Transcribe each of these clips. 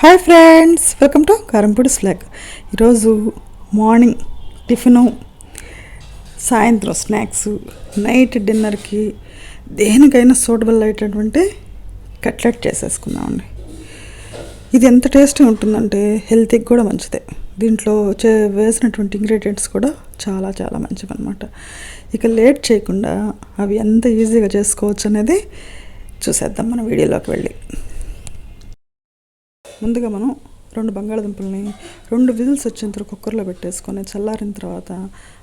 Hi friends, welcome to కారంపూడి'sVlog. ఈరోజు morning tiffin, సాయంత్రం స్నాక్స్, నైట్ డిన్నర్కి దేనికైనా సూటబుల్ అయ్యేటటువంటి కట్లెట్ చేసేసుకుందామండి. ఇది ఎంత టేస్టీ ఉంటుందంటే హెల్త్కి కూడా మంచిదే. దీంట్లో వేసినటువంటి ఇంగ్రీడియంట్స్ కూడా చాలా చాలా మంచివి అనమాట. ఇక లేట్ చేయకుండా అవి ఎంత ఈజీగా చేసుకోవచ్చు అనేది చూసేద్దాం మన వీడియోలోకి వెళ్ళి. ముందుగా మనం 2 బంగాళదుంపల్ని 2 విజిల్స్ వచ్చేంత కుక్కర్లో పెట్టేసుకొని చల్లారిన తర్వాత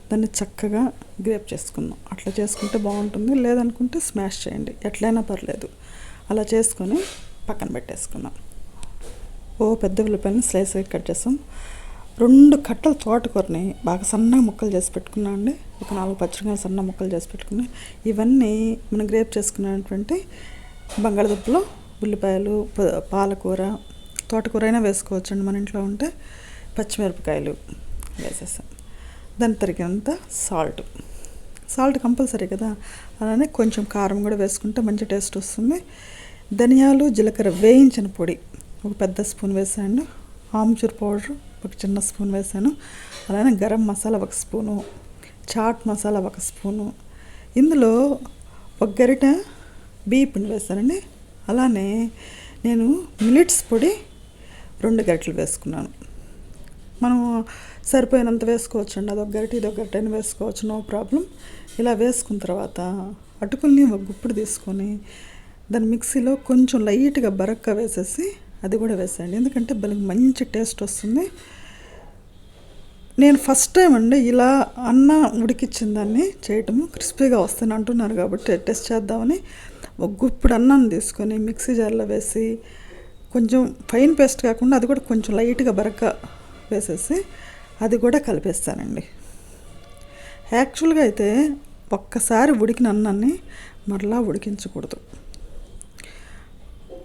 దాన్ని చక్కగా గ్రేప్ చేసుకుందాం. అట్లా చేసుకుంటే బాగుంటుంది, లేదనుకుంటే స్మాష్ చేయండి, ఎట్లయినా పర్లేదు. అలా చేసుకొని పక్కన పెట్టేసుకుందాం. పెద్ద ఉల్లిపాయలని స్లైస్ కట్ చేస్తాం. 2 కట్టలు తోటకూరని బాగా సన్నగా ముక్కలు చేసి పెట్టుకున్నాం అండి. ఒక 4 పచ్చిమిరపకాయలు సన్న ముక్కలు చేసి పెట్టుకున్నాం. ఇవన్నీ మనం గ్రేప్ చేసుకున్నటువంటి బంగాళదుంపలు, ఉల్లిపాయలు, పాలకూర, తోటకూర అయినా వేసుకోవచ్చండి మన ఇంట్లో ఉంటే, పచ్చిమిరపకాయలు వేసేసాం. దాని తరిగినంత సాల్ట్ కంపల్సరీ కదా, అలానే కొంచెం కారం కూడా వేసుకుంటే మంచి టేస్ట్ వస్తుంది. ధనియాలు, జీలకర్ర వేయించిన పొడి ఒక పెద్ద స్పూన్ వేసాను. ఆమ్చూర్ పౌడర్ ఒక చిన్న స్పూన్ వేసాను. అలానే గరం మసాలా 1 స్పూను, చాట్ మసాలా 1 స్పూను, ఇందులో 1 గరిటె బియ్య పిండి వేసానండి. అలానే నేను మిల్లెట్స్ పొడి 2 గరిటెలు వేసుకున్నాను. మనం సరిపోయినంత వేసుకోవచ్చు అండి. అదొక గరిటె ఇదొక గరిటె అని వేసుకోవచ్చు, నో ప్రాబ్లం. ఇలా వేసుకున్న తర్వాత అటుకుల్ని ఒక గుప్పుడు తీసుకొని దాని మిక్సీలో కొంచెం లైట్గా బరక్క వేసేసి అది కూడా వేసేయండి. ఎందుకంటే దానికి మంచి టేస్ట్ వస్తుంది. నేను ఫస్ట్ టైం అండి ఇలా అన్నం ఉడికిచ్చిన దాన్ని చేయటము. క్రిస్పీగా వస్తాను అంటున్నారు కాబట్టి టెస్ట్ చేద్దామని ఒక గుప్పుడు అన్నం తీసుకొని మిక్సీ జార్లో వేసి కొంచెం ఫైన్ పేస్ట్ కాకుండా అది కూడా కొంచెం లైట్గా బరక వేసేసి అది కూడా కలిపేస్తానండి. యాక్చువల్గా అయితే ఒక్కసారి ఉడికిన అన్నాన్ని మరలా ఉడికించకూడదు.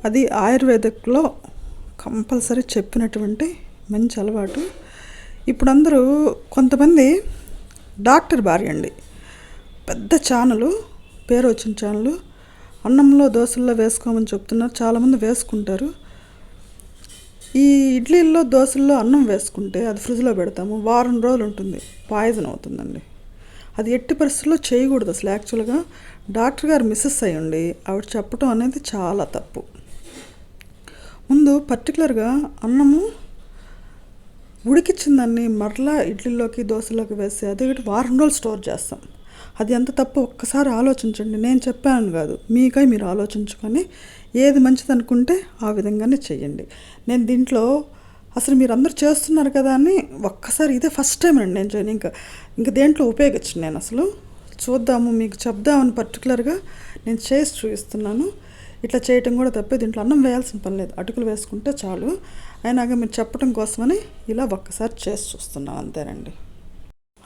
అది ఆయుర్వేదిక్లో కంపల్సరీ చెప్పినటువంటి మంచి అలవాటు. ఇప్పుడు అందరూ కొంతమంది డాక్టర్ భార్య అండి, పెద్ద ఛానలు, పేరు వచ్చిన ఛానలు, అన్నంలో దోశల్లో వేసుకోమని చెప్తున్నారు. చాలామంది వేసుకుంటారు. ఈ ఇడ్లీల్లో దోశల్లో అన్నం వేసుకుంటే అది ఫ్రిడ్జ్లో పెడతాము, వారం రోజులు ఉంటుంది, పాయిజన్ అవుతుందండి. అది ఎట్టి పరిస్థితుల్లో చేయకూడదు అసలు. యాక్చువల్గా డాక్టర్ గారు మిస్సెస్ అయ్యండి ఆవిడ చెప్పడం అనేది చాలా తప్పు. ముందు పర్టికులర్గా అన్నము ఉడికిచ్చిన దాన్ని మరలా ఇడ్లీలోకి దోశలోకి వేసి అది వారం రోజులు స్టోర్ చేస్తాం. అది ఎంత తప్పు ఒక్కసారి ఆలోచించండి. నేను చెప్పాను కాదు, మీకై మీరు ఆలోచించుకొని ఏది మంచిది అనుకుంటే ఆ విధంగానే చెయ్యండి. నేను దీంట్లో అసలు మీరు అందరూ చేస్తున్నారు కదా అని ఒక్కసారి ఇదే ఫస్ట్ టైం అండి నేను చేయను. ఇంకా దేంట్లో ఉపయోగించను. నేను అసలు చూద్దాము మీకు చెప్దామని పర్టికులర్గా నేను చేసి చూపిస్తున్నాను. ఇట్లా చేయటం కూడా తప్పే. దీంట్లో అన్నం వేయాల్సిన పని లేదు, అటుకులు వేసుకుంటే చాలు. అయినాక మీరు చెప్పడం కోసమని ఇలా ఒక్కసారి చేసి చూస్తున్నాను, అంతేనండి.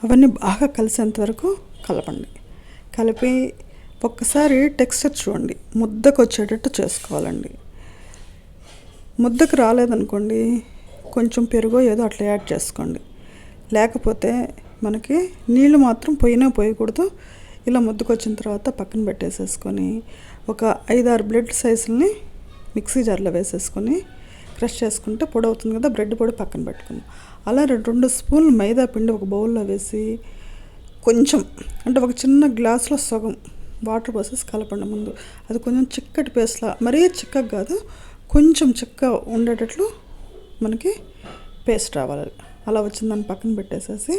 అవన్నీ బాగా కలిసేంత వరకు కలపండి. కలిపి ఒక్కసారి టెక్స్చర్ చూడండి, ముద్దకు వచ్చేటట్టు చేసుకోవాలండి. ముద్దకు రాలేదనుకోండి కొంచెం పెరుగో ఏదో అట్లా యాడ్ చేసుకోండి. లేకపోతే మనకి నీళ్ళు మాత్రం పోయకూడదు. ఇలా ముద్దకు వచ్చిన తర్వాత పక్కన పెట్టేసేసుకొని ఒక 5-6 బ్రెడ్ సైజుల్ని మిక్సీ జార్లో వేసేసుకొని క్రష్ చేసుకుంటే పొడి అవుతుంది కదా, బ్రెడ్ పొడి పక్కన పెట్టుకుందాం. అలా 2 స్పూన్లు మైదా పిండి ఒక బౌల్లో వేసి కొంచెం అంటే ఒక చిన్న గ్లాసులో సగం వాటర్ పోసేసి కలపండి ముందు. అది కొంచెం చిక్కటి పేస్ట్లా, మరీ చిక్కగా కాదు, కొంచెం చిక్క ఉండేటట్లు మనకి పేస్ట్ రావాలి. అలా వచ్చిందని పక్కన పెట్టేసేసి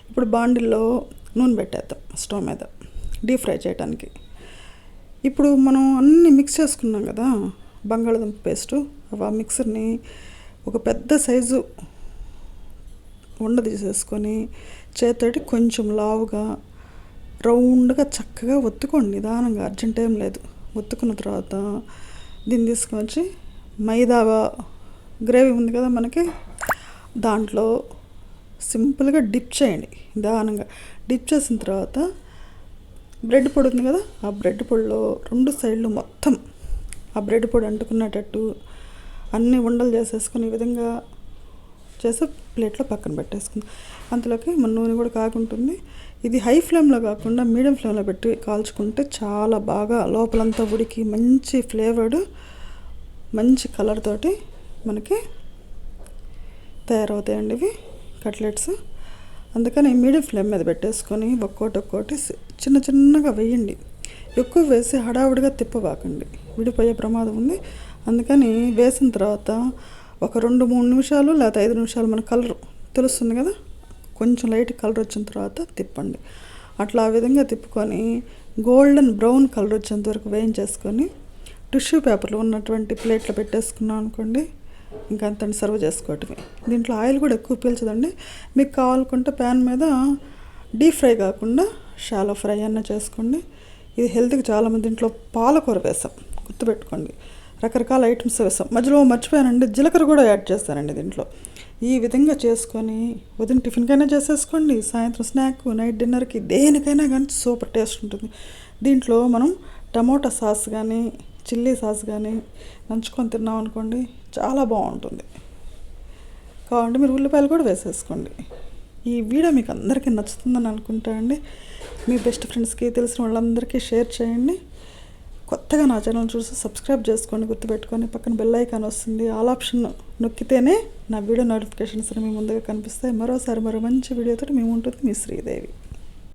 ఇప్పుడు బాండిల్లో నూనె పెట్టేద్దాం స్టవ్ మీద డీప్ ఫ్రై చేయడానికి. ఇప్పుడు మనం అన్నీ మిక్స్ చేసుకున్నాం కదా బంగాళదుంప పేస్టు, ఆ మిక్సర్ని ఒక పెద్ద సైజు ఉండ తీసేసుకొని చేతితోటి కొంచెం లావుగా రౌండ్గా చక్కగా ఒత్తుకోండి, నిదానంగా, అర్జెంట్ ఏం లేదు. ఒత్తుకున్న తర్వాత దీన్ని తీసుకొచ్చి మైదా గ్రేవీ ఉంది కదా మనకి, దాంట్లో సింపుల్గా డిప్ చేయండి. నిదానంగా డిప్ చేసిన తర్వాత బ్రెడ్ పొడి ఉంది కదా, ఆ బ్రెడ్ పొడిలో 2 సైడ్లు మొత్తం ఆ బ్రెడ్ పొడి అంటుకునేటట్టు అన్ని ఉండలు చేసేసుకొని ఈ విధంగా చేసి ప్లేట్లో పక్కన పెట్టేసుకుంది. అంతలోకి మన నూనె కూడా కాకుంటుంది. ఇది హై ఫ్లేమ్లో కాకుండా మీడియం ఫ్లేమ్లో పెట్టి కాల్చుకుంటే చాలా బాగా లోపలంతా ఉడికి మంచి ఫ్లేవర్డ్ మంచి కలర్ తోటి మనకి తయారవుతాయండి ఇవి కట్లెట్స్. అందుకని మీడియం ఫ్లేమ్ మీద పెట్టేసుకొని ఒక్కోటి చిన్న చిన్నగా వేయండి. ఎక్కువ వేసి హడావుడిగా తిప్పబాకండి, విడిపోయే ప్రమాదం ఉంది. అందుకని వేసిన తర్వాత ఒక 2-3 నిమిషాలు లేకపోతే 5 నిమిషాలు మన కలర్ తెలుస్తుంది కదా, కొంచెం లైట్ కలర్ వచ్చిన తర్వాత తిప్పండి. అట్లా ఆ విధంగా తిప్పుకొని గోల్డెన్ బ్రౌన్ కలర్ వచ్చేంత వరకు వేయించేసుకొని టిష్యూ పేపర్లు ఉన్నటువంటి ప్లేట్లో పెట్టేసుకున్నాం అనుకోండి, ఇంకా అంత సర్వ్ చేసుకోవటమే. దీంట్లో ఆయిల్ కూడా ఎక్కువ పీల్చదండి. మీకు కావాలనుకుంటే ప్యాన్ మీద డీప్ ఫ్రై కాకుండా షాలో ఫ్రై అన్న చేసుకోండి. ఇది హెల్త్కి చాలామంది. దీంట్లో పాలకూర వేసాం, గుర్తుపెట్టుకోండి. రకరకాల ఐటమ్స్ వేసాం. మధ్యలో మర్చిపోయానండి, జీలకర్ర కూడా యాడ్ చేస్తానండి దీంట్లో. ఈ విధంగా చేసుకొని ఉదయం టిఫిన్కైనా చేసేసుకోండి, సాయంత్రం స్నాక్, నైట్ డిన్నర్కి, దేనికైనా కానీ సూపర్ టేస్ట్ ఉంటుంది. దీంట్లో మనం టమోటా సాస్ కానీ చిల్లీ సాస్ కానీ నంచుకొని తిన్నాం అనుకోండి, చాలా బాగుంటుంది. కావాలంటే మీరు ఉల్లిపాయలు కూడా వేసేసుకోండి. ఈ వీడియో మీకు అందరికీ నచ్చుతుందని అనుకుంటా అండి. మీ బెస్ట్ ఫ్రెండ్స్కి, తెలిసిన వాళ్ళందరికీ షేర్ చేయండి. కొత్తగా నా ఛానల్ చూసి సబ్స్క్రైబ్ చేసుకోండి, గుర్తుపెట్టుకొని. పక్కన బెల్ ఐకాన్ వస్తుంది, ఆల్ ఆప్షన్ నొక్కితేనే నా వీడియో నోటిఫికేషన్స్ మీ ముందుగా కనిపిస్తాయి. మరో మంచి వీడియోతో మేము ఉంటుంది మీ శ్రీదేవి.